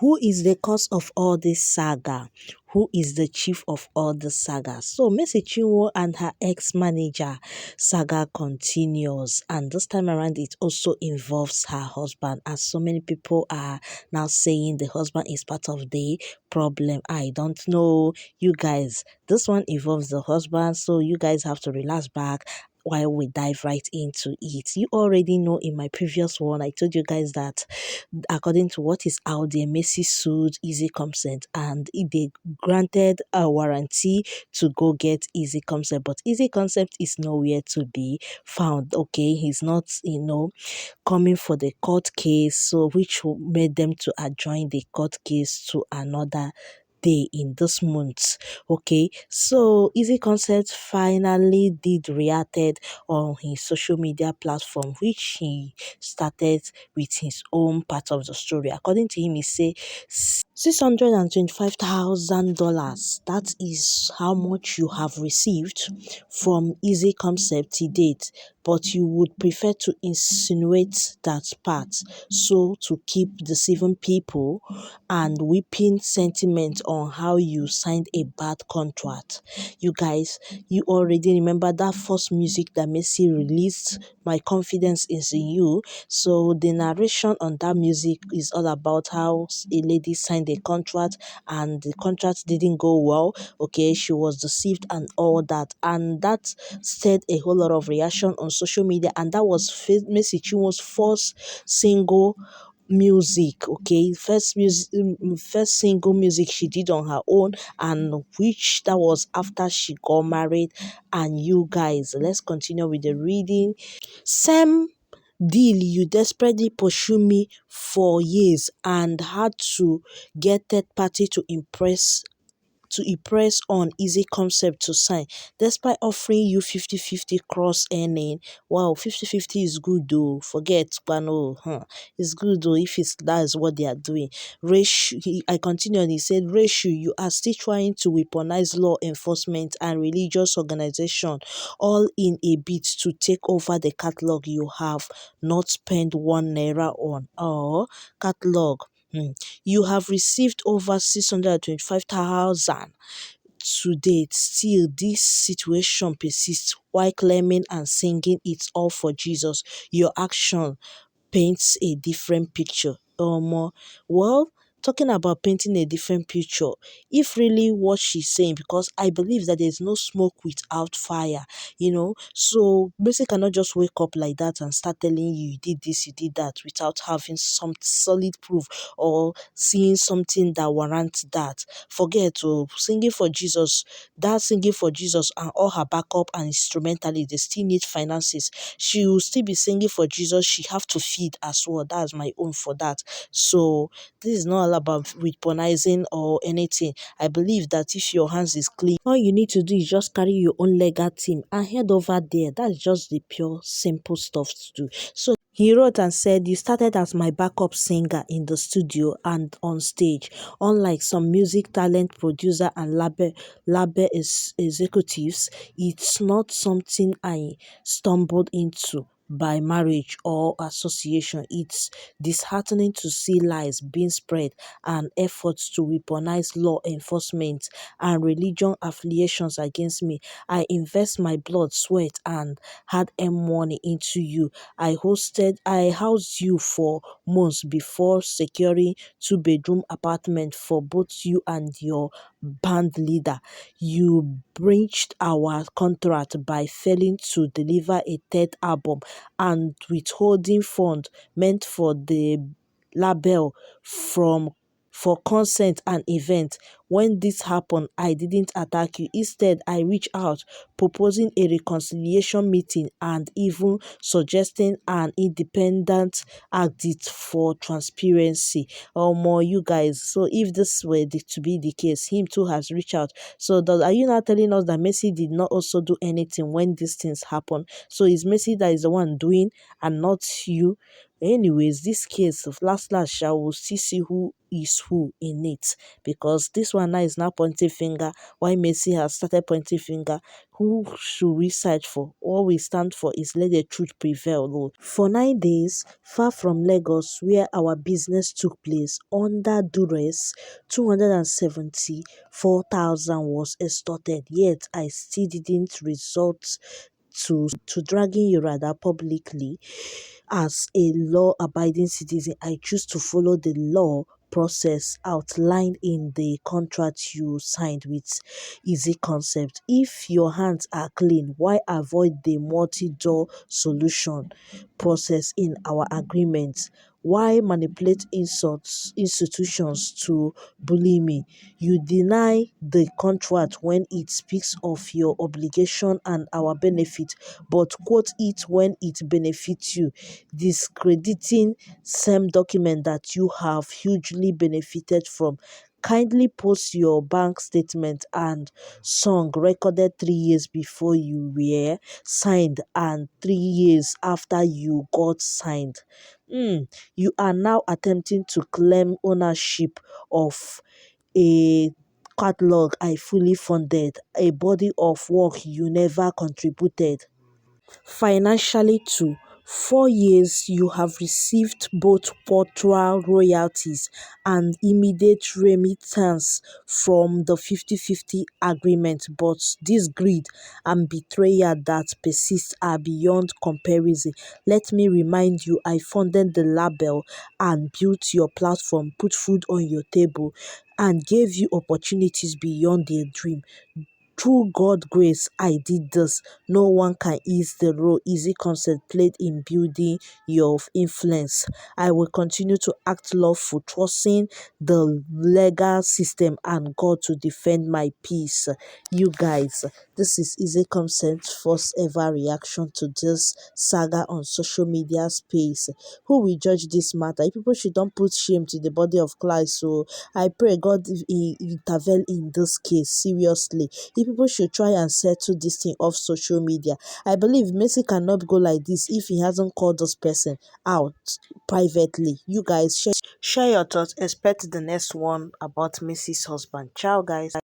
Who is the cause of all this saga? Who is the chief of all the saga? So Messi Chinwo and her ex-manager saga continues, and this time around it also involves her husband, as so many people are now saying the husband is part of the problem. I don't know, you guys. This one involves the husband, so you guys have to relax back while we dive right into it. You already know in my previous one, I told you guys that according to what is out there, Messi sued Easy Consent and they granted a warranty to go get Easy Consent, but Easy Consent is nowhere to be found. Okay, he's not, coming for the court case, so which made them to adjourn the court case to another day in this month. Okay, so Easy Concept finally did reacted on his social media platform, which he started with his own part of the story. According to him, he say $625,000. That is how much you have received from Easy Concept to date, but you would prefer to insinuate that part, so to keep deceiving people and whipping sentiment on how you signed a bad contract. You guys, you already remember that first music that Messi released, My Confidence Is in You. So the narration on that music is all about how a lady signed a contract and the contract didn't go well. Okay, she was deceived and all that, and that stirred a whole lot of reaction on social media, and that was Messi Chinwo's first single music. Okay, first single music she did on her own, and which that was after she got married. And you guys, let's continue with the reading. Same deal, you desperately pursue me for years and had to get third party to impress on Easy Concept to sign, despite offering you 50-50 cross earning. Wow, 50-50 is good though. Forget Pano, it's good though if it's that is what they are doing. I continue and he said, Ratio, you are still trying to weaponize law enforcement and religious organization, all in a bid to take over the catalog you have not spent one naira on. Oh, catalog. You have received over 625,000 to date. Still, this situation persists while claiming and singing it's all for Jesus. Your action paints a different picture. Well, talking about painting a different picture, if really what she's saying, because I believe that there's no smoke without fire, so basically cannot just wake up like that and start telling you did this, you did that without having some solid proof or seeing something that warrants that. Forget singing for Jesus, that singing for Jesus and all her backup and instrumentally, they still need finances. She will still be singing for Jesus, she have to feed as well. That's my own for that. So this is not all about weaponizing or anything. I believe that if your hands is clean, all you need to do is just carry your own legal team and head over there. That's just the pure simple stuff to do. So he wrote and said, you started as my backup singer in the studio and on stage. Unlike some music talent producer and label executives, it's not something I stumbled into by marriage or association. It's disheartening to see lies being spread and efforts to weaponize law enforcement and religion affiliations against me. I invest my blood, sweat, and hard-earned money into you. I housed you for months before securing two-bedroom apartment for both you and your band leader. You breached our contract by failing to deliver a third album and withholding fund meant for the label from for consent and event. When this happened, I didn't attack you. Instead, I reached out, proposing a reconciliation meeting and even suggesting an independent audit for transparency. More you guys. So if this were to be the case, him too has reached out. So are you not telling us that Messi did not also do anything when these things happen? So it's Messi that is the one doing and not you. Anyways, this case of last shall will still see who is who in it, because this one now is now pointing finger. Why Messi has started pointing finger? Who should we side for? All we stand for is let the truth prevail. Oh. For 9 days, far from Lagos, where our business took place, under duress, 274,000 was extorted. Yet I still didn't resort to dragging Yorada publicly. As a law-abiding citizen, I choose to follow the law process outlined in the contract you signed with Easy Concept. If your hands are clean, why avoid the multi-door solution process in our agreement? Why manipulate institutions to bully me? You deny the contract when it speaks of your obligation and our benefit, but quote it when it benefits you, discrediting same document that you have hugely benefited from. Kindly post your bank statement and song recorded 3 years before you were signed and 3 years after you got signed. You are now attempting to claim ownership of a catalog I fully funded, a body of work you never contributed financially to. 4 years you have received both portral royalties and immediate remittance from the 50-50 agreement, but this greed and betrayal that persists are beyond comparison. Let me remind you, I funded the label and built your platform, put food on your table, and gave you opportunities beyond your dream. Through God's grace, I did this. No one can ease the role Easy Concept played in building your influence. I will continue to act lawful, trusting the legal system and God to defend my peace. You guys, this is Easy Concept's first ever reaction to this saga on social media space. Who will judge this matter? If people should don't put shame to the body of Christ. So I pray God intervene in this case seriously. If people should try and settle this thing off social media. I believe Messi cannot go like this if he hasn't called this person out privately. You guys share your thoughts. Expect the next one about Messi's husband. Ciao, guys.